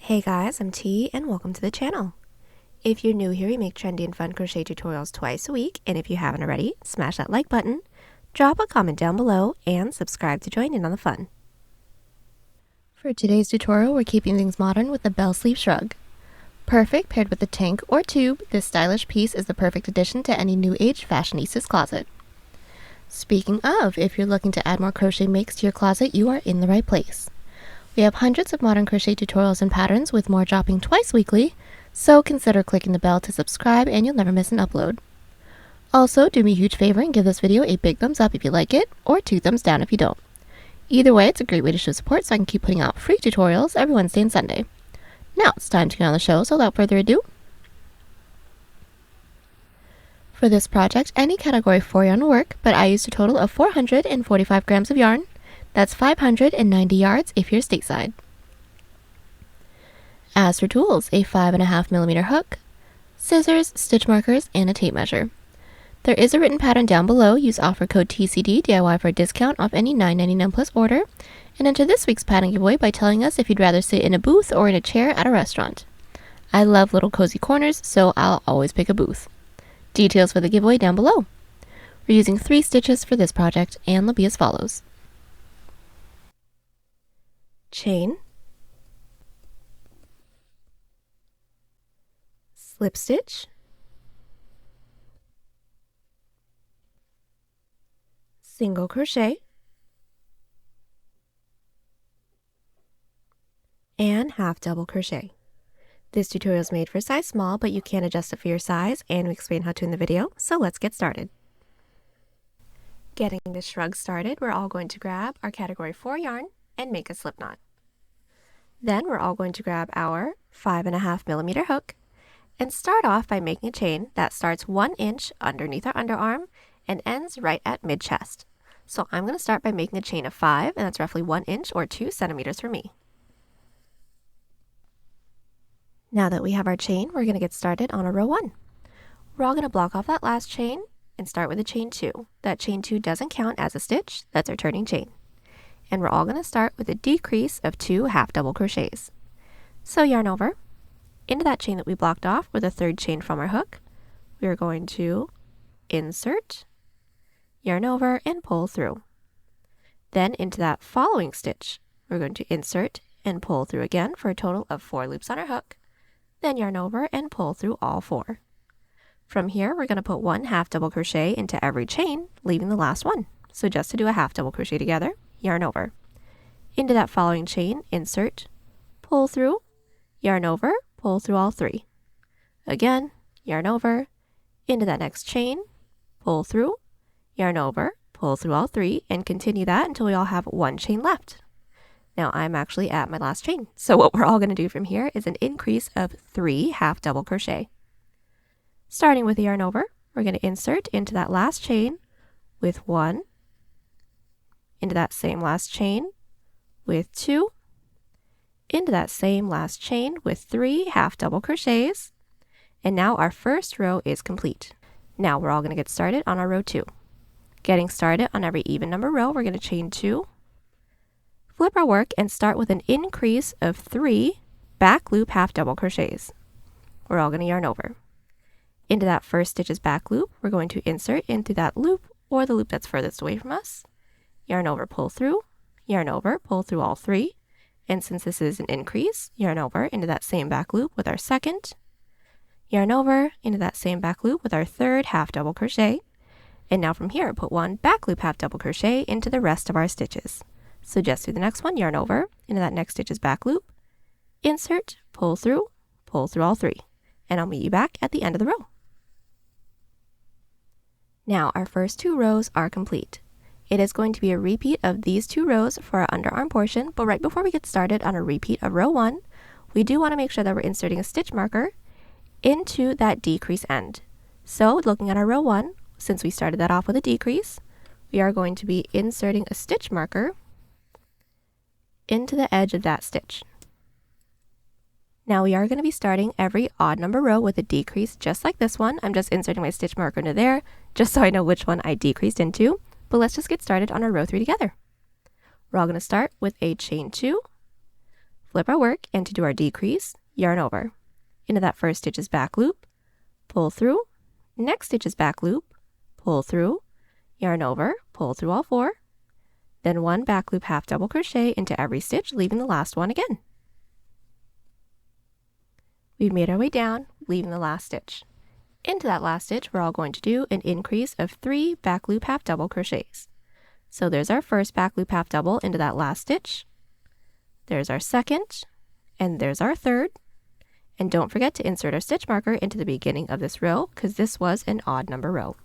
Hey guys, I'm T and welcome to the channel. If you're new here, we make trendy and fun crochet tutorials twice a week, and if you haven't already, smash that like button, drop a comment down below, and subscribe to join in on the fun. For today's tutorial, we're keeping things modern with the bell sleeve shrug. Perfect paired with a tank or tube, this stylish piece is the perfect addition to any new age fashionista's closet. Speaking of, if you're looking to add more crochet makes to your closet, you are in the right place. We have hundreds of modern crochet tutorials and patterns with more dropping twice weekly, so consider clicking the bell to subscribe and you'll never miss an upload. Also, do me a huge favor and give this video a big thumbs up if you like it, or 2 thumbs down if you don't. Either way, it's a great way to show support so I can keep putting out free tutorials every Wednesday and Sunday. Now it's time to get on the show, so without further ado. For this project, any category 4 yarn will work, but I used a total of 445 grams of yarn. That's 590 yards if you're stateside. As for tools, a 5.5mm hook, scissors, stitch markers, and a tape measure. There is a written pattern down below. Use offer code TCD DIY for a discount off any $9.99 plus order, and enter this week's pattern giveaway by telling us if you'd rather sit in a booth or in a chair at a restaurant. I love little cozy corners, so I'll always pick a booth. Details for the giveaway down below. We're using 3 stitches for this project, and they'll be as follows. Chain, slip stitch, single crochet, and half double crochet. This tutorial is made for size small, but you can adjust it for your size, and we explain how to in the video, so let's get started. Getting this shrug started, we're all going to grab our category 4 yarn and make a slip knot. Then we're all going to grab our 5.5mm hook and start off by making a chain that starts 1 inch underneath our underarm and ends right at mid-chest. So I'm going to start by making a chain of 5, and that's roughly 1 inch or 2 centimeters for me. Now that we have our chain, we're going to get started on a row 1. We're all going to block off that last chain and start with a chain 2. That chain 2 doesn't count as a stitch, that's our turning chain. And we're all going to start with a decrease of 2 half double crochets. So yarn over, into that chain that we blocked off with a 3rd chain from our hook, we are going to insert, yarn over, and pull through. Then into that following stitch, we're going to insert and pull through again for a total of 4 loops on our hook, then yarn over and pull through all 4. From here, we're going to put 1 half double crochet into every chain, leaving the last one. So just to do a half double crochet together, yarn over. Into that following chain, insert, pull through, yarn over, pull through all 3. Again, yarn over, into that next chain, pull through, yarn over, pull through all 3, and continue that until we all have 1 chain left. Now I'm actually at my last chain, so what we're all going to do from here is an increase of 3 half double crochet. Starting with the yarn over, we're going to insert into that last chain with 1, into that same last chain with 2, into that same last chain with 3 half double crochets, and now our first row is complete. Now we're all going to get started on our row 2. Getting started on every even number row, we're going to chain 2, flip our work, and start with an increase of 3 back loop half double crochets. We're all going to yarn over. Into that first stitch's back loop, we're going to insert into that loop or the loop that's furthest away from us, yarn over, pull through, yarn over, pull through all 3, and since this is an increase, yarn over into that same back loop with our second, yarn over into that same back loop with our 3rd half double crochet, and now from here put 1 back loop half double crochet into the rest of our stitches. So just do the next one, yarn over into that next stitch's back loop, insert, pull through all 3, and I'll meet you back at the end of the row. Now our first 2 rows are complete. It is going to be a repeat of these 2 rows for our underarm portion, but right before we get started on a repeat of row 1, we do want to make sure that we're inserting a stitch marker into that decrease end. So looking at our row 1, since we started that off with a decrease, we are going to be inserting a stitch marker into the edge of that stitch. Now we are going to be starting every odd number row with a decrease just like this one. I'm just inserting my stitch marker into there just so I know which one I decreased into. But let's just get started on our row 3 together. We're all going to start with a chain 2, flip our work, and to do our decrease, yarn over. Into that first stitch is back loop, pull through, next stitch is back loop, pull through, yarn over, pull through all 4, then 1 back loop half double crochet into every stitch, leaving the last one again. We've made our way down, leaving the last stitch. Into that last stitch, we're all going to do an increase of 3 back loop half double crochets. So there's our first back loop half double into that last stitch. There's our second, and there's our third. And don't forget to insert our stitch marker into the beginning of this row, because this was an odd number row.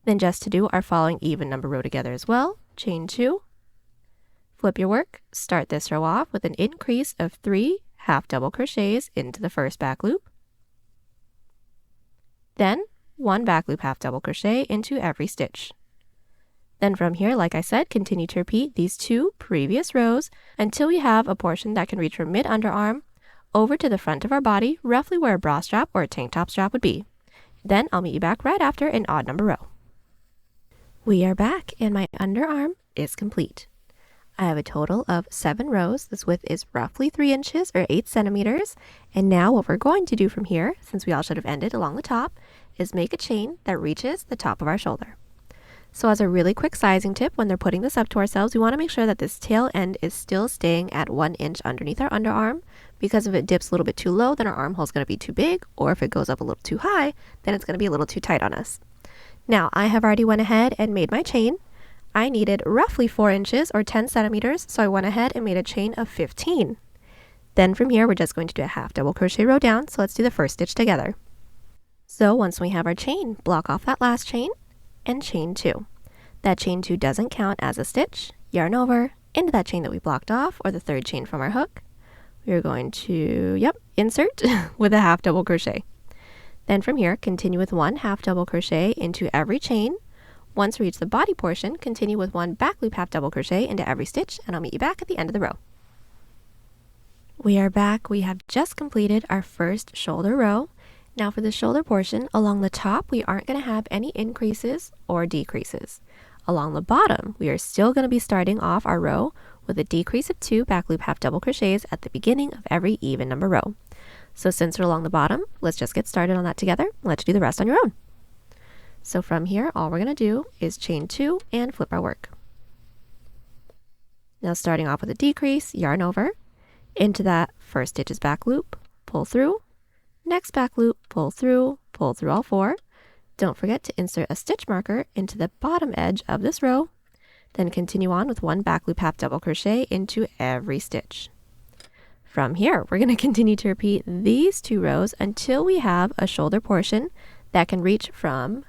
Then just to do our following even number row together as well, chain 2, flip your work, start this row off with an increase of 3 half double crochets into the first back loop, then 1 back loop half double crochet into every stitch. Then from here, like I said, continue to repeat these 2 previous rows until we have a portion that can reach from mid-underarm over to the front of our body, roughly where a bra strap or a tank top strap would be. Then I'll meet you back right after an odd number row. We are back and my underarm is complete. I have a total of 7 rows. This width is roughly 3 inches or 8 centimeters. And now what we're going to do from here, since we all should have ended along the top, is make a chain that reaches the top of our shoulder. So as a really quick sizing tip, when they're putting this up to ourselves, we want to make sure that this tail end is still staying at 1 inch underneath our underarm, because if it dips a little bit too low, then our armhole is going to be too big, or if it goes up a little too high, then it's going to be a little too tight on us. Now, I have already went ahead and made my chain. I needed roughly 4 inches or 10 centimeters, so I went ahead and made a chain of 15. Then from here, we're just going to do a half double crochet row down, so let's do the first stitch together. So once we have our chain, block off that last chain and chain 2. That chain 2 doesn't count as a stitch. Yarn over into that chain that we blocked off, or the third chain from our hook. We're going to, insert with a half double crochet. Then from here, continue with 1 half double crochet into every chain. Once we reach the body portion, continue with 1 back loop half double crochet into every stitch, and I'll meet you back at the end of the row. We are back. We have just completed our first shoulder row. Now for the shoulder portion, along the top, we aren't going to have any increases or decreases. Along the bottom, we are still going to be starting off our row with a decrease of 2 back loop half double crochets at the beginning of every even number row. So since we're along the bottom, let's just get started on that together. Let's do the rest on your own. So from here, all we're going to do is chain 2 and flip our work. Now starting off with a decrease, yarn over, into that first stitch is back loop, pull through, next back loop, pull through all 4. Don't forget to insert a stitch marker into the bottom edge of this row, then continue on with 1 back loop half double crochet into every stitch. From here, we're going to continue to repeat these 2 rows until we have a shoulder portion that can reach from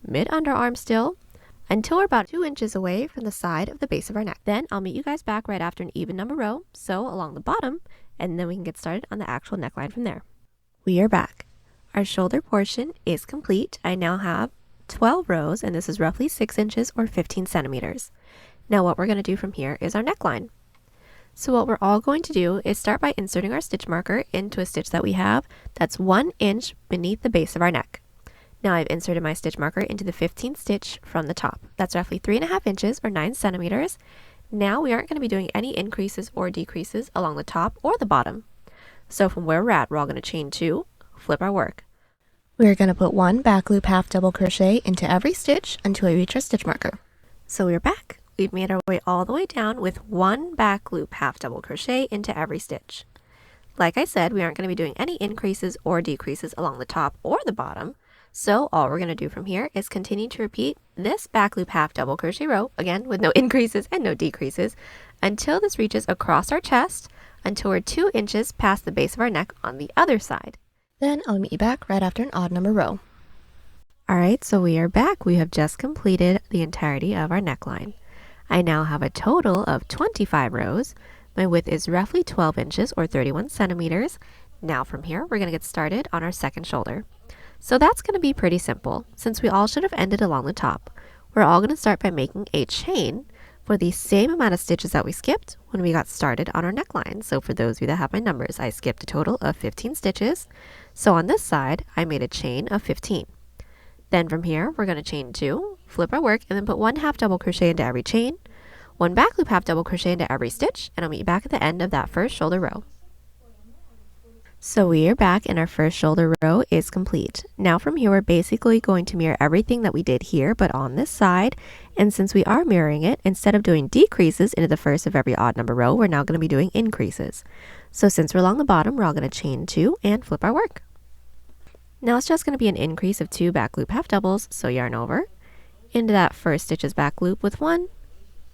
mid-underarm still until we're about 2 inches away from the side of the base of our neck. Then I'll meet you guys back right after an even number row, so along the bottom, and then we can get started on the actual neckline from there. We are back. Our shoulder portion is complete. I now have 12 rows, and this is roughly 6 inches or 15 centimeters. Now what we're going to do from here is our neckline. So what we're all going to do is start by inserting our stitch marker into a stitch that we have that's 1 inch beneath the base of our neck. Now I've inserted my stitch marker into the 15th stitch from the top. That's roughly 3.5 inches or 9 centimeters. Now we aren't going to be doing any increases or decreases along the top or the bottom. So from where we're at, we're all going to chain 2, flip our work. We're going to put 1 back loop half double crochet into every stitch until we reach our stitch marker. So we're back. We've made our way all the way down with 1 back loop half double crochet into every stitch. Like I said, we aren't going to be doing any increases or decreases along the top or the bottom. So all we're going to do from here is continue to repeat this back loop half double crochet row, again with no increases and no decreases, until this reaches across our chest, until we're 2 inches past the base of our neck on the other side. Then I'll meet you back right after an odd number row. Alright, so we are back. We have just completed the entirety of our neckline. I now have a total of 25 rows. My width is roughly 12 inches or 31 centimeters. Now from here, we're going to get started on our second shoulder. So that's going to be pretty simple. Since we all should have ended along the top, we're all going to start by making a chain for the same amount of stitches that we skipped when we got started on our neckline. So for those of you that have my numbers, I skipped a total of 15 stitches. So on this side, I made a chain of 15. Then from here, we're going to chain 2, flip our work, and then put 1 half double crochet into every chain. 1 back loop half double crochet into every stitch, and I'll meet you back at the end of that first shoulder row. So we are back and our first shoulder row is complete. Now from here we're basically going to mirror everything that we did here but on this side, and since we are mirroring it, instead of doing decreases into the first of every odd number row, we're now going to be doing increases. So since we're along the bottom, we're all going to chain 2 and flip our work. Now it's just going to be an increase of 2 back loop half doubles, so yarn over into that first stitch's back loop with 1,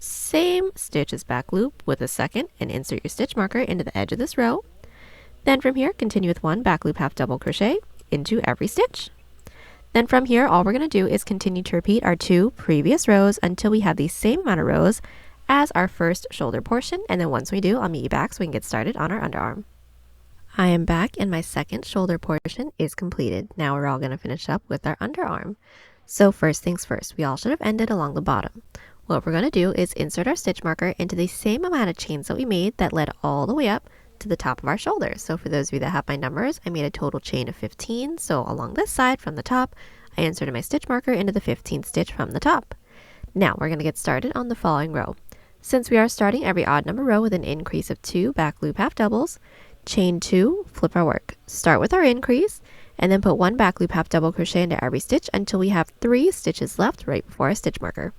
same stitch's back loop with a second, and insert your stitch marker into the edge of this row. Then from here, continue with 1 back loop half double crochet into every stitch. Then from here, all we're going to do is continue to repeat our 2 previous rows until we have the same amount of rows as our first shoulder portion, and then once we do, I'll meet you back so we can get started on our underarm. I am back and my second shoulder portion is completed. Now we're all going to finish up with our underarm. So first things first, we all should have ended along the bottom. What we're going to do is insert our stitch marker into the same amount of chains that we made that led all the way up to the top of our shoulder. So for those of you that have my numbers, I made a total chain of 15. So along this side from the top, I inserted my stitch marker into the 15th stitch from the top. Now we're going to get started on the following row. Since we are starting every odd number row with an increase of 2 back loop half doubles, chain 2, flip our work. Start with our increase and then put 1 back loop half double crochet into every stitch until we have 3 stitches left right before our stitch marker.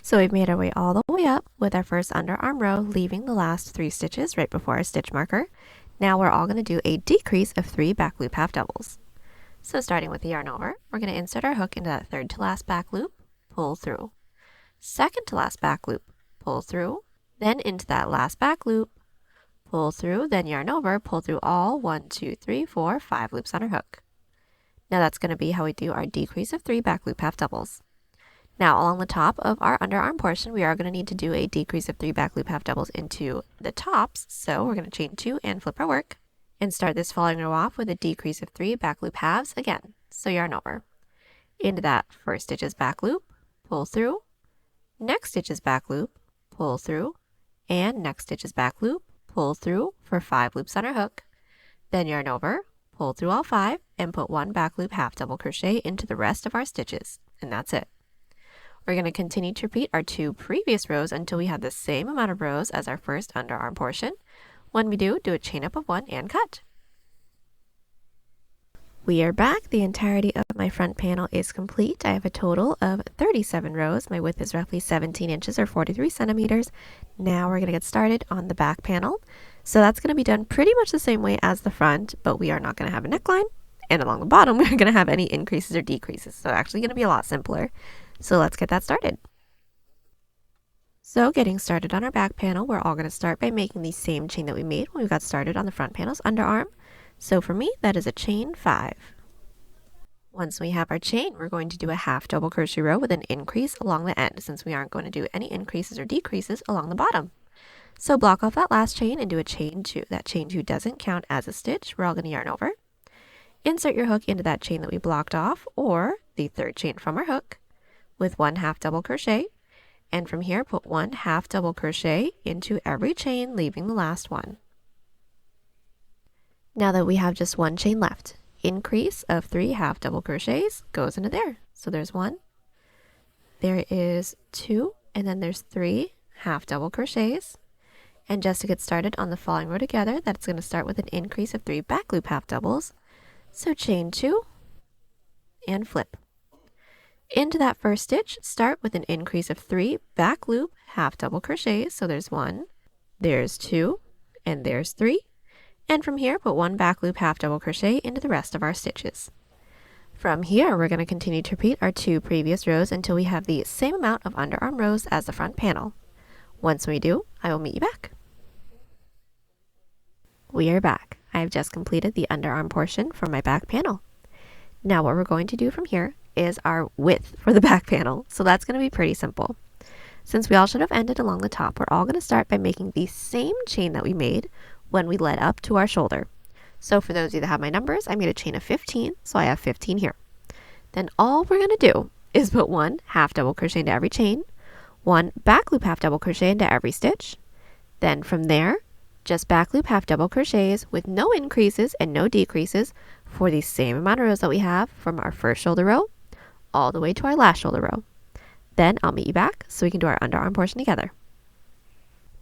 So we've made our way all the way up with our first underarm row, leaving the last 3 stitches right before our stitch marker. Now we're all going to do a decrease of 3 back loop half doubles. So starting with the yarn over, we're going to insert our hook into that third to last back loop, pull through. Second to last back loop, pull through, then into that last back loop, pull through, then yarn over, pull through all 1, 2, 3, 4, 5 loops on our hook. Now that's going to be how we do our decrease of 3 back loop half doubles. Now along the top of our underarm portion, we are going to need to do a decrease of 3 back loop half doubles into the tops. So we're going to chain 2 and flip our work and start this following row off with a decrease of 3 back loop halves again. So yarn over into that first stitch's back loop, pull through, next stitch's back loop, pull through, and next stitch's back loop, pull through for 5 loops on our hook. Then yarn over, pull through all 5, and put 1 back loop half double crochet into the rest of our stitches. And that's it. We're going to continue to repeat our 2 previous rows until we have the same amount of rows as our first underarm portion. When we do a chain up of 1 and cut. We are back. The entirety of my front panel is complete. I have a total of 37 rows. My width is roughly 17 inches or 43 centimeters. Now we're going to get started on the back panel. So that's going to be done pretty much the same way as the front, but we are not going to have a neckline. And along the bottom, we're going to have any increases or decreases. So actually going to be a lot simpler. So let's get that started. So getting started on our back panel, we're all going to start by making the same chain that we made when we got started on the front panel's underarm. So for me, that is a chain 5. Once we have our chain, we're going to do a half double crochet row with an increase along the end, since we aren't going to do any increases or decreases along the bottom. So block off that last chain and do a chain 2. That chain 2 doesn't count as a stitch. We're all going to yarn over. Insert your hook into that chain that we blocked off, or the third chain from our hook, with 1 half double crochet, and from here put 1 half double crochet into every chain, leaving the last one. Now that we have just 1 chain left, increase of 3 half double crochets goes into there. So there's 1, there is 2, and then there's 3 half double crochets. And just to get started on the following row together, that's going to start with an increase of 3 back loop half doubles. So chain 2 and flip. Into that first stitch, start with an increase of 3 back loop half double crochets. So there's 1, there's 2, and there's 3. And from here, put 1 back loop half double crochet into the rest of our stitches. From here, we're going to continue to repeat our 2 previous rows until we have the same amount of underarm rows as the front panel. Once we do, I will meet you back. We are back. I have just completed the underarm portion for my back panel. Now what we're going to do from here is our width for the back panel. So that's going to be pretty simple. Since we all should have ended along the top, we're all going to start by making the same chain that we made when we led up to our shoulder. So for those of you that have my numbers, I made a chain of 15, so I have 15 here. Then all we're going to do is put 1 half double crochet into every chain, 1 back loop half double crochet into every stitch. Then from there, just back loop half double crochets with no increases and no decreases for the same amount of rows that we have from our first shoulder row all the way to our last shoulder row. Then I'll meet you back so we can do our underarm portion together.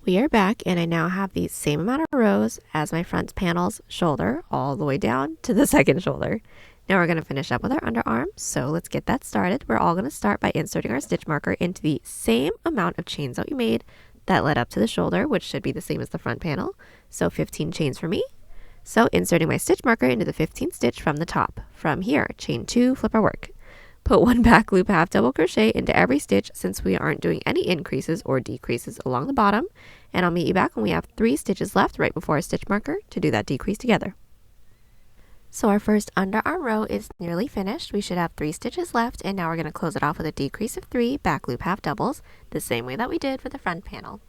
We are back, and I now have the same amount of rows as my front panel's shoulder all the way down to the second shoulder. Now we're going to finish up with our underarm, so let's get that started. We're all going to start by inserting our stitch marker into the same amount of chains that we made that led up to the shoulder, which should be the same as the front panel. So 15 chains for me. So inserting my stitch marker into the 15th stitch from the top. From here, chain 2, flip our work. Put 1 back loop half double crochet into every stitch since we aren't doing any increases or decreases along the bottom, and I'll meet you back when we have 3 stitches left right before our stitch marker to do that decrease together. So our first underarm row is nearly finished. We should have 3 stitches left, and now we're going to close it off with a decrease of 3 back loop half doubles, the same way that we did for the front panel.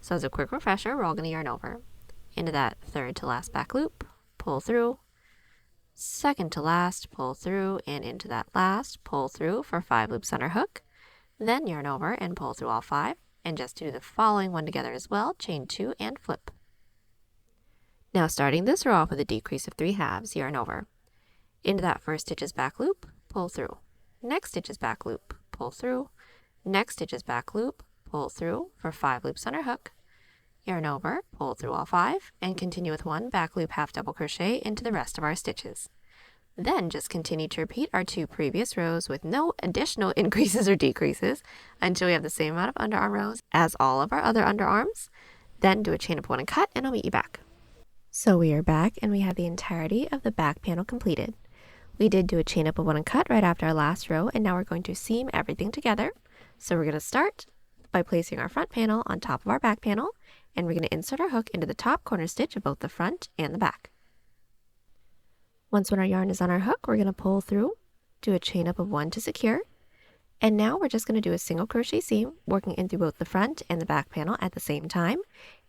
So as a quick refresher, we're all going to yarn over into that third to last back loop, pull through, second to last, pull through, and into that last, pull through for 5 loops on our hook, then yarn over and pull through all 5, and just do the following one together as well, chain 2 and flip. Now starting this row off with a decrease of 3 halves, yarn over into that first stitch's back loop, pull through, next stitch's back loop, pull through, next stitch's back loop, pull through for 5 loops on our hook, yarn over, pull through all 5, and continue with 1 back loop half double crochet into the rest of our stitches. Then just continue to repeat our 2 previous rows with no additional increases or decreases until we have the same amount of underarm rows as all of our other underarms. Then do a chain up 1 and cut, and I'll meet you back. So we are back, and we have the entirety of the back panel completed. We did do a chain up of 1 and cut right after our last row, and now we're going to seam everything together. So we're going to start by placing our front panel on top of our back panel, and we're going to insert our hook into the top corner stitch of both the front and the back. Once when our yarn is on our hook, we're going to pull through, do a chain up of 1 to secure, and now we're just going to do a single crochet seam working in through both the front and the back panel at the same time,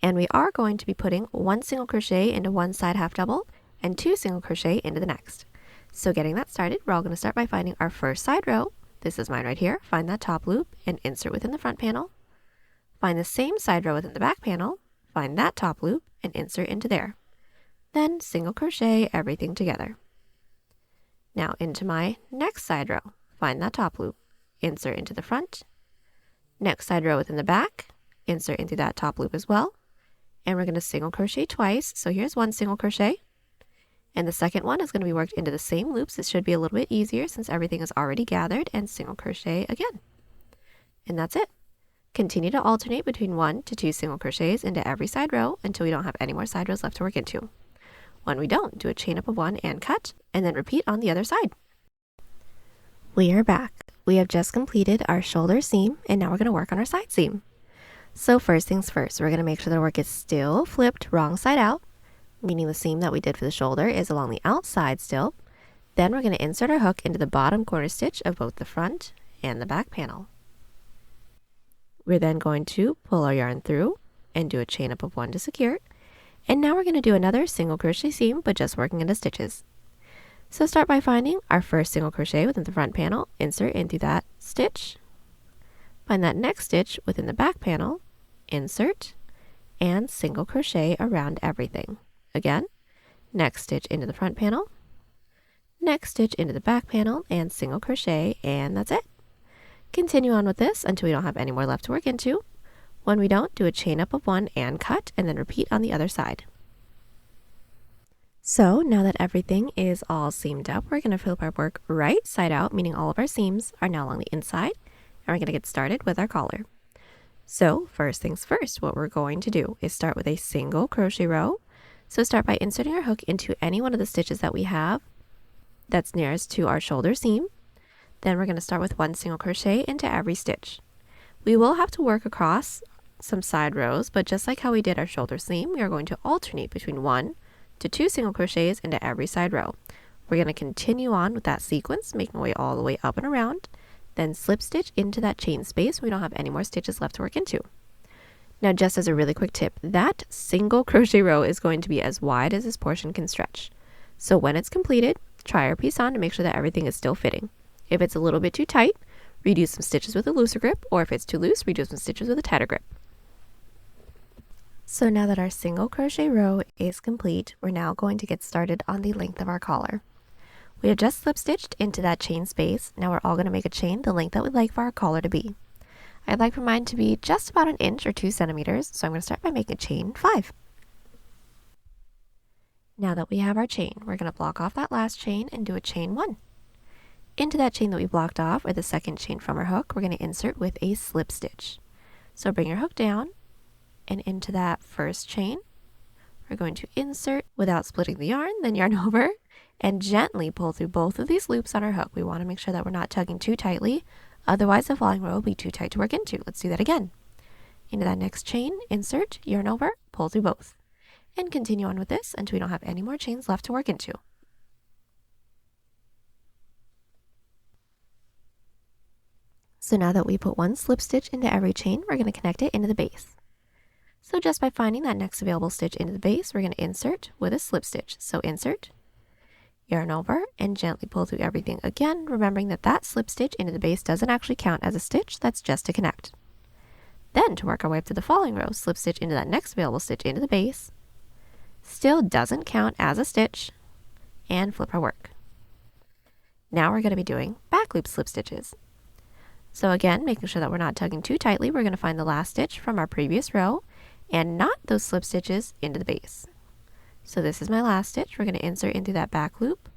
and we are going to be putting 1 single crochet into one side half double and 2 single crochet into the next. So getting that started, we're all going to start by finding our first side row. This is mine right here. Find that top loop and insert within the front panel. Find the same side row within the back panel, find that top loop and insert into there. Then single crochet everything together. Now into my next side row, find that top loop, insert into the front, next side row within the back, insert into that top loop as well, and we're going to single crochet twice. So here's 1 single crochet, and the second one is going to be worked into the same loops. It should be a little bit easier since everything is already gathered, and single crochet again. And that's it. Continue to alternate between 1 to 2 single crochets into every side row until we don't have any more side rows left to work into. When we don't, do a chain up of 1 and cut, and then repeat on the other side. We are back. We have just completed our shoulder seam, and now we're going to work on our side seam. So first things first, we're going to make sure that our work is still flipped wrong side out, meaning the seam that we did for the shoulder is along the outside still. Then we're going to insert our hook into the bottom corner stitch of both the front and the back panel. We're then going to pull our yarn through and do a chain up of 1 to secure it. And now we're going to do another single crochet seam, but just working into stitches. So start by finding our first single crochet within the front panel, insert into that stitch. Find that next stitch within the back panel, insert, and single crochet around everything. Again, next stitch into the front panel, next stitch into the back panel, and single crochet, and that's it. Continue on with this until we don't have any more left to work into. When we don't, do a chain up of 1 and cut, and then repeat on the other side. So now that everything is all seamed up, we're going to flip our work right side out, meaning all of our seams are now along the inside, and we're going to get started with our collar. So first things first, what we're going to do is start with a single crochet row. So start by inserting our hook into any one of the stitches that we have that's nearest to our shoulder seam. Then we're going to start with 1 single crochet into every stitch. We will have to work across some side rows, but just like how we did our shoulder seam, we are going to alternate between 1 to 2 single crochets into every side row. We're going to continue on with that sequence, making our way all the way up and around, then slip stitch into that chain space. We don't have any more stitches left to work into. Now just as a really quick tip, that single crochet row is going to be as wide as this portion can stretch. So when it's completed, try your piece on to make sure that everything is still fitting. If it's a little bit too tight, redo some stitches with a looser grip, or if it's too loose, redo some stitches with a tighter grip. So now that our single crochet row is complete, we're now going to get started on the length of our collar. We have just slip stitched into that chain space. Now we're all going to make a chain the length that we'd like for our collar to be. I'd like for mine to be just about an inch or 2 centimeters, so I'm going to start by making a chain 5. Now that we have our chain, we're going to block off that last chain and do a chain 1. Into that chain that we blocked off, or the second chain from our hook, we're going to insert with a slip stitch. So bring your hook down, and into that first chain, we're going to insert without splitting the yarn, then yarn over, and gently pull through both of these loops on our hook. We want to make sure that we're not tugging too tightly, otherwise the falling row will be too tight to work into. Let's do that again. Into that next chain, insert, yarn over, pull through both. And continue on with this until we don't have any more chains left to work into. So now that we put one slip stitch into every chain, we're going to connect it into the base. So just by finding that next available stitch into the base, we're going to insert with a slip stitch. So insert, yarn over, and gently pull through everything again, remembering that that slip stitch into the base doesn't actually count as a stitch, that's just to connect. Then to work our way up to the falling row, slip stitch into that next available stitch into the base, still doesn't count as a stitch, and flip our work. Now we're going to be doing back loop slip stitches. So again, making sure that we're not tugging too tightly, we're going to find the last stitch from our previous row and knot those slip stitches into the base. So this is my last stitch. We're going to insert into that back loop,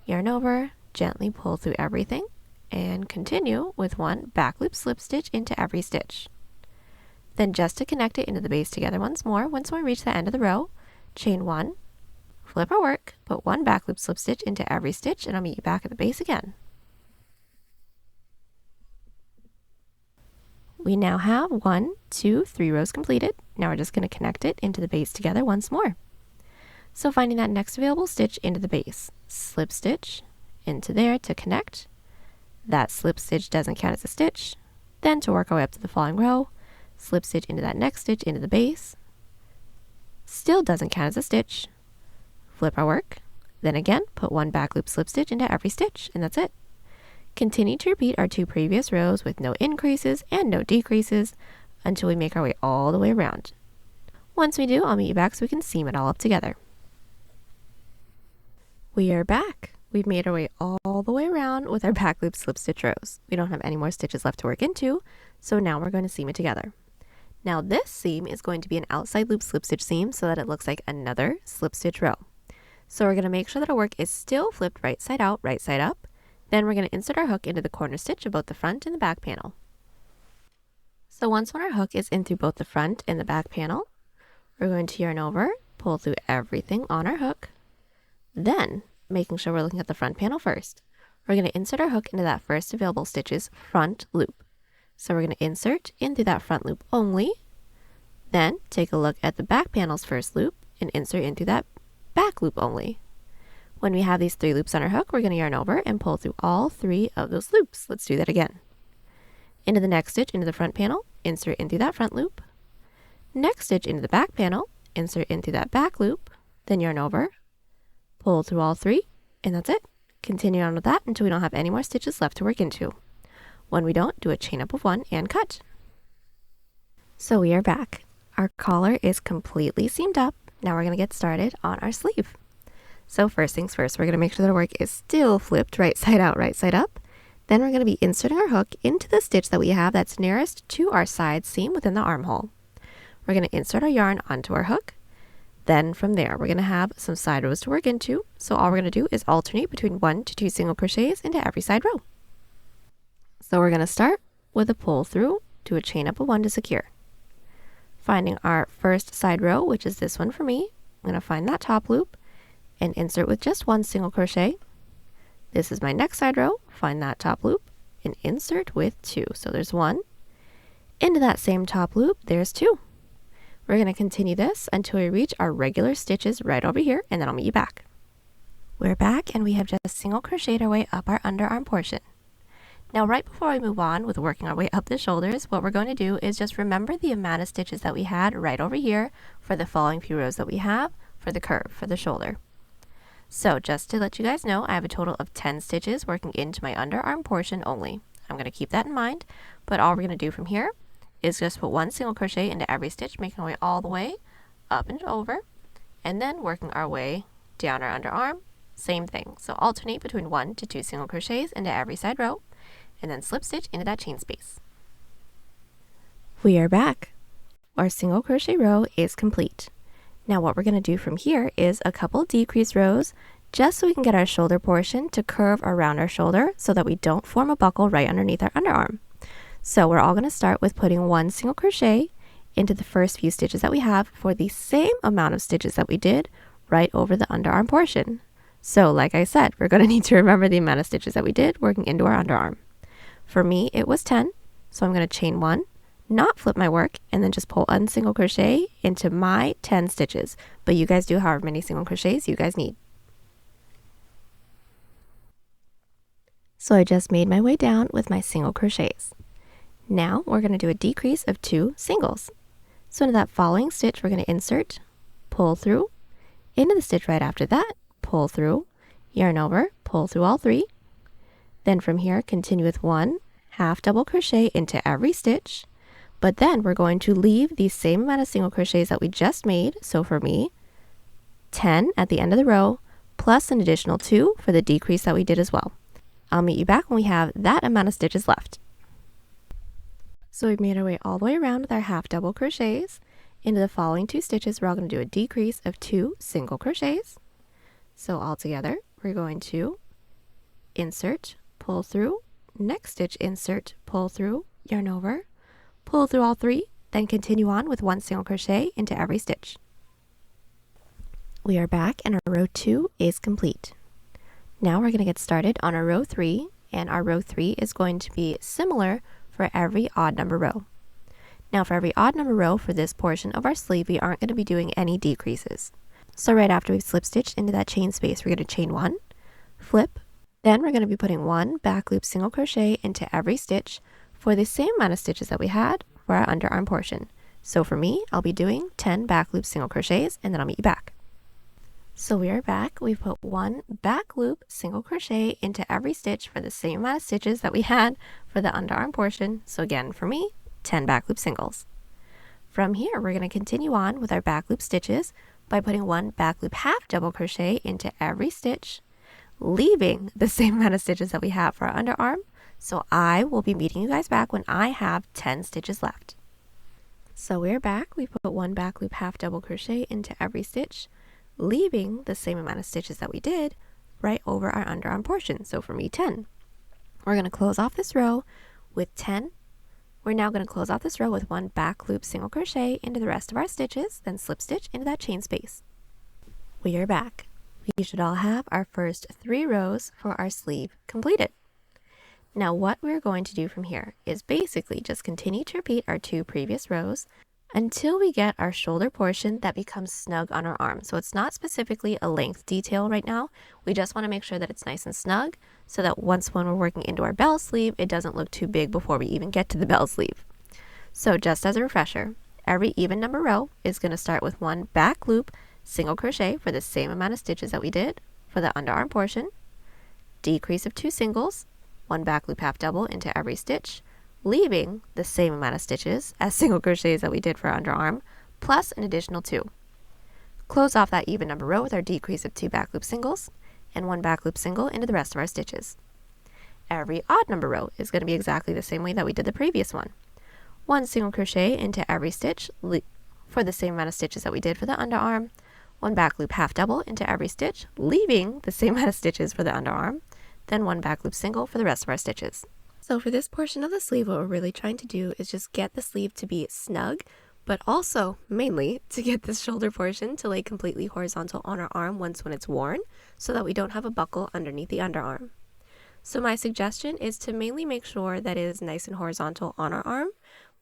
yarn over, gently pull through everything, and continue with one back loop slip stitch into every stitch. Then just to connect it into the base together once more, once we reach the end of the row, chain 1, flip our work, put one back loop slip stitch into every stitch, and I'll meet you back at the base again. We now have 1, 2, 3 rows completed. Now we're just going to connect it into the base together once more. So finding that next available stitch into the base, slip stitch into there to connect. That slip stitch doesn't count as a stitch. Then to work our way up to the falling row, slip stitch into that next stitch into the base. Still doesn't count as a stitch. Flip our work. Then again, put one back loop slip stitch into every stitch, and that's it. Continue to repeat our 2 previous rows with no increases and no decreases until we make our way all the way around. Once we do, I'll meet you back so we can seam it all up together. We are back. We've made our way all the way around with our back loop slip stitch rows. We don't have any more stitches left to work into, so now we're going to seam it together. Now this seam is going to be an outside loop slip stitch seam so that it looks like another slip stitch row. So we're going to make sure that our work is still flipped right side out, right side up. Then we're going to insert our hook into the corner stitch of both the front and the back panel. So once when our hook is in through both the front and the back panel, we're going to yarn over, pull through everything on our hook. Then, making sure we're looking at the front panel first, we're going to insert our hook into that first available stitch's front loop. So we're going to insert into that front loop only, then take a look at the back panel's first loop and insert into that back loop only. When we have these 3 loops on our hook, we're going to yarn over and pull through all 3 of those loops. Let's do that again. Into the next stitch into the front panel, insert into that front loop. Next stitch into the back panel, insert into that back loop, then yarn over, pull through all 3, and that's it. Continue on with that until we don't have any more stitches left to work into. When we don't, do a chain up of 1 and cut. So we are back. Our collar is completely seamed up. Now we're going to get started on our sleeve. So first things first, we're going to make sure that our work is still flipped right side out, right side up. Then we're going to be inserting our hook into the stitch that we have that's nearest to our side seam within the armhole. We're going to insert our yarn onto our hook. Then from there, we're going to have some side rows to work into. So all we're going to do is alternate between 1 to 2 single crochets into every side row. So we're going to start with a pull through, do a chain up of 1 to secure. Finding our first side row, which is this one for me, I'm going to find that top loop and insert with just 1 single crochet. This is my next side row, find that top loop and insert with 2. So there's 1. Into that same top loop, there's 2. We're going to continue this until we reach our regular stitches right over here, and then I'll meet you back. We're back and we have just single crocheted our way up our underarm portion. Now right before we move on with working our way up the shoulders, what we're going to do is just remember the amount of stitches that we had right over here for the following few rows that we have for the curve, for the shoulder. So just to let you guys know, I have a total of 10 stitches working into my underarm portion only. I'm going to keep that in mind, but all we're going to do from here is just put 1 single crochet into every stitch, making our way all the way up and over, and then working our way down our underarm, same thing. So alternate between 1 to 2 single crochets into every side row, and then slip stitch into that chain space. We are back. Our single crochet row is complete. Now what we're going to do from here is a couple decrease rows just so we can get our shoulder portion to curve around our shoulder so that we don't form a buckle right underneath our underarm. So we're all going to start with putting one single crochet into the first few stitches that we have for the same amount of stitches that we did right over the underarm portion. So like I said, we're going to need to remember the amount of stitches that we did working into our underarm. For me, it was 10, so I'm going to chain 1, not flip my work, and then just pull one single crochet into my 10 stitches. But you guys do however many single crochets you guys need. So I just made my way down with my single crochets. Now we're going to do a decrease of 2 singles. So into that following stitch, we're going to insert, pull through, into the stitch right after that, pull through, yarn over, pull through all 3. Then from here, continue with 1 half double crochet into every stitch, but then we're going to leave the same amount of single crochets that we just made. So for me, 10 at the end of the row, plus an additional 2 for the decrease that we did as well. I'll meet you back when we have that amount of stitches left. So we've made our way all the way around with our half double crochets. Into the following 2 stitches, we're all going to do a decrease of 2 single crochets. So all together, we're going to insert, pull through, next stitch, insert, pull through, yarn over, pull through all 3, then continue on with 1 single crochet into every stitch. We are back and our row 2 is complete. Now we're going to get started on our row 3, and our row 3 is going to be similar for every odd number row. Now for every odd number row for this portion of our sleeve, we aren't going to be doing any decreases. So right after we've slip stitched into that chain space, we're going to chain 1, flip, then we're going to be putting 1 back loop single crochet into every stitch for the same amount of stitches that we had for our underarm portion. So for me, I'll be doing 10 back loop single crochets, and then I'll meet you back. So we are back. We've put 1 back loop single crochet into every stitch for the same amount of stitches that we had for the underarm portion. So again, for me, 10 back loop singles. From here, we're going to continue on with our back loop stitches by putting 1 back loop half double crochet into every stitch, leaving the same amount of stitches that we have for our underarm. So I will be meeting you guys back when I have 10 stitches left. So we're back. We put 1 back loop half double crochet into every stitch, leaving the same amount of stitches that we did right over our underarm portion. So for me, 10. We're going to close off this row with 10. We're now going to close off this row with 1 back loop single crochet into the rest of our stitches, then slip stitch into that chain space. We are back. We should all have our first 3 rows for our sleeve completed. Now what we're going to do from here is basically just continue to repeat our 2 previous rows until we get our shoulder portion that becomes snug on our arm. So it's not specifically a length detail right now. We just want to make sure that it's nice and snug so that once when we're working into our bell sleeve, it doesn't look too big before we even get to the bell sleeve. So just as a refresher, every even number row is going to start with 1 back loop single crochet for the same amount of stitches that we did for the underarm portion, decrease of 2 singles, 1 back loop half double into every stitch, leaving the same amount of stitches as single crochets that we did for our underarm, plus an additional 2. Close off that even number row with our decrease of 2 back loop singles, and 1 back loop single into the rest of our stitches. Every odd number row is going to be exactly the same way that we did the previous one. 1 single crochet into every stitch for the same amount of stitches that we did for the underarm, 1 back loop half double into every stitch, leaving the same amount of stitches for the underarm, then 1 back loop single for the rest of our stitches. So for this portion of the sleeve, what we're really trying to do is just get the sleeve to be snug, but also mainly to get this shoulder portion to lay completely horizontal on our arm when it's worn, so that we don't have a buckle underneath the underarm. So my suggestion is to mainly make sure that it is nice and horizontal on our arm,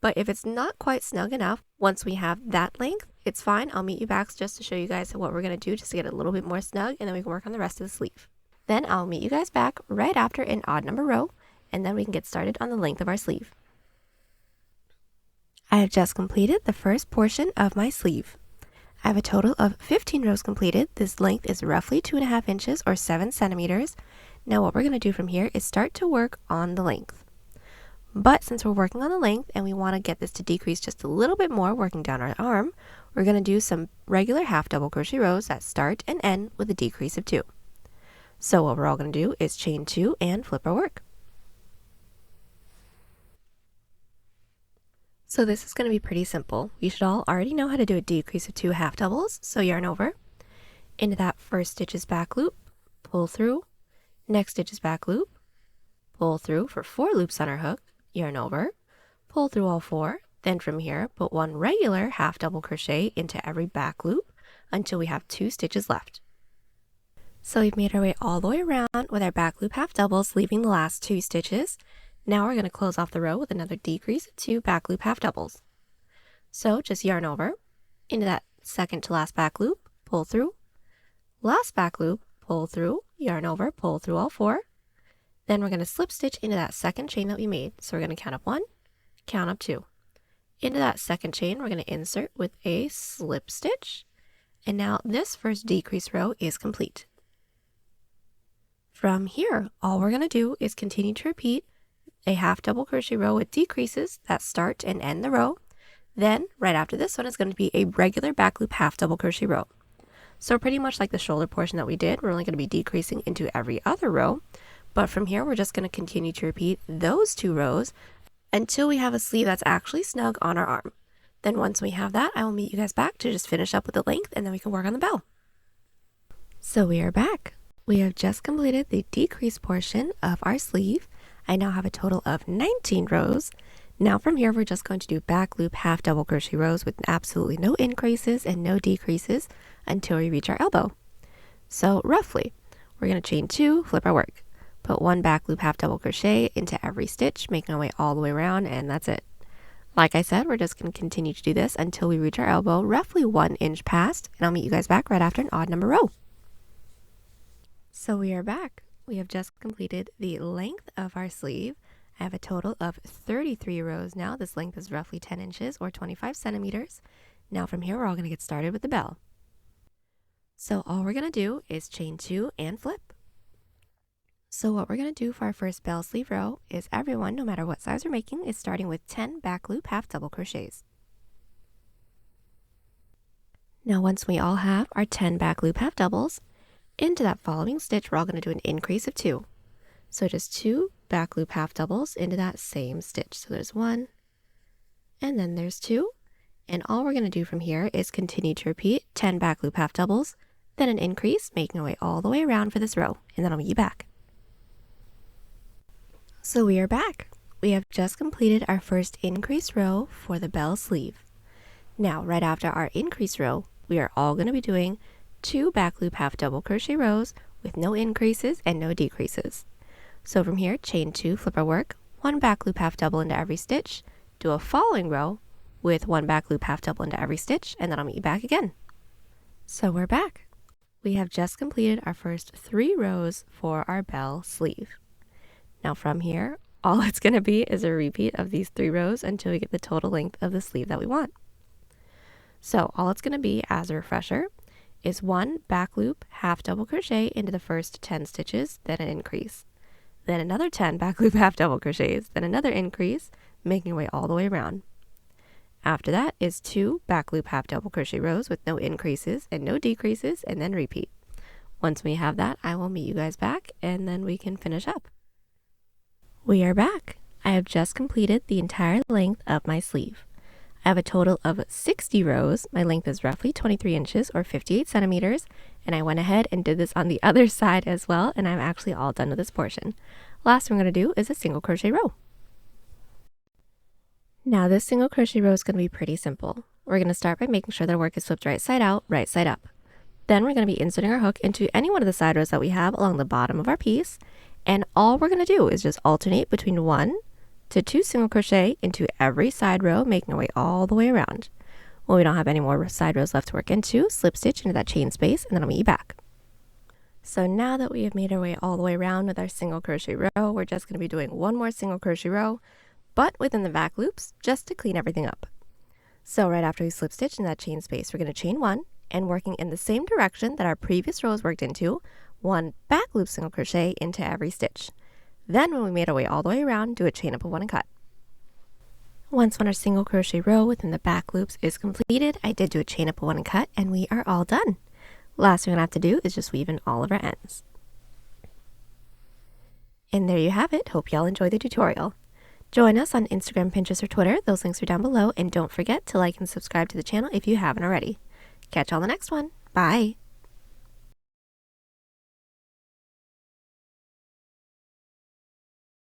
but if it's not quite snug enough, once we have that length, it's fine. I'll meet you back just to show you guys what we're going to do just to get it a little bit more snug, and then we can work on the rest of the sleeve. Then I'll meet you guys back right after an odd number row, and then we can get started on the length of our sleeve. I have just completed the first portion of my sleeve. I have a total of 15 rows completed. This length is roughly 2.5 inches or 7 centimeters. Now what we're going to do from here is start to work on the length. But since we're working on the length and we want to get this to decrease just a little bit more working down our arm, we're going to do some regular half double crochet rows that start and end with a decrease of 2. So what we're all going to do is chain 2 and flip our work. So this is going to be pretty simple. You should all already know how to do a decrease of 2 half doubles, so yarn over. Into that first stitch's back loop, pull through, next stitch's back loop, pull through for 4 loops on our hook, yarn over, pull through all 4, then from here put 1 regular half double crochet into every back loop until we have 2 stitches left. So we've made our way all the way around with our back loop half doubles, leaving the last 2 stitches. Now we're going to close off the row with another decrease of 2 back loop half doubles. So just yarn over into that second to last back loop, pull through, last back loop, pull through, yarn over, pull through all 4. Then we're going to slip stitch into that second chain that we made. So we're going to count up 1, count up 2. Into that second chain, we're going to insert with a slip stitch. And now this first decrease row is complete. From here, all we're going to do is continue to repeat a half double crochet row with decreases that start and end the row. Then right after this one is going to be a regular back loop half double crochet row. So pretty much like the shoulder portion that we did, we're only going to be decreasing into every other row. But from here, we're just going to continue to repeat those 2 rows until we have a sleeve that's actually snug on our arm. Then once we have that, I will meet you guys back to just finish up with the length, and then we can work on the bell. So we are back. We have just completed the decrease portion of our sleeve. I now have a total of 19 rows. Now from here, we're just going to do back loop half double crochet rows with absolutely no increases and no decreases until we reach our elbow. So roughly, we're going to chain 2, flip our work. Put 1 back loop half double crochet into every stitch, making our way all the way around, and that's it. Like I said, we're just going to continue to do this until we reach our elbow, roughly 1 inch past, and I'll meet you guys back right after an odd number row. So we are back. We have just completed the length of our sleeve. I have a total of 33 rows now. This length is roughly 10 inches or 25 centimeters. Now from here, we're all going to get started with the bell. So all we're going to do is chain 2 and flip. So what we're going to do for our first bell sleeve row is everyone, no matter what size we're making, is starting with 10 back loop half double crochets. Now once we all have our 10 back loop half doubles, into that following stitch, we're all going to do an increase of 2. So just 2 back loop half doubles into that same stitch. So there's 1, and then there's 2. And all we're going to do from here is continue to repeat 10 back loop half doubles, then an increase, making our way all the way around for this row, and then I'll meet you back. So we are back. We have just completed our first increase row for the bell sleeve. Now, right after our increase row, we are all going to be doing 2 back loop half double crochet rows with no increases and no decreases. So from here, chain 2, flip our work, 1 back loop half double into every stitch, do a following row with 1 back loop half double into every stitch, and then I'll meet you back again. So we're back. We have just completed our first 3 rows for our bell sleeve. Now from here, all it's going to be is a repeat of these 3 rows until we get the total length of the sleeve that we want. So all it's going to be, as a refresher, is 1 back loop half double crochet into the first 10 stitches, then an increase. Then another 10 back loop half double crochets, then another increase, making our way all the way around. After that is 2 back loop half double crochet rows with no increases and no decreases, and then repeat. Once we have that, I will meet you guys back, and then we can finish up. We are back. I have just completed the entire length of my sleeve. I have a total of 60 rows. My length is roughly 23 inches or 58 centimeters, and I went ahead and did this on the other side as well, and I'm actually all done with this portion. Last thing I'm going to do is a single crochet row. Now this single crochet row is going to be pretty simple. We're going to start by making sure that our work is flipped right side out, right side up. Then we're going to be inserting our hook into any one of the side rows that we have along the bottom of our piece, and all we're going to do is just alternate between 1 to 2 single crochet into every side row, making our way all the way around. When we don't have any more side rows left to work into, slip stitch into that chain space, and then I'll meet you back. So now that we have made our way all the way around with our single crochet row, we're just going to be doing 1 more single crochet row, but within the back loops, just to clean everything up. So right after we slip stitch in that chain space, we're going to chain 1, and working in the same direction that our previous rows worked into, 1 back loop single crochet into every stitch. Then when we made our way all the way around, do a chain up of 1 and cut. Once our single crochet row within the back loops is completed, I did do a chain up of 1 and cut, and we are all done. Last thing we're going to have to do is just weave in all of our ends. And there you have it. Hope y'all enjoyed the tutorial. Join us on Instagram, Pinterest, or Twitter. Those links are down below. And don't forget to like and subscribe to the channel if you haven't already. Catch you on the next one. Bye!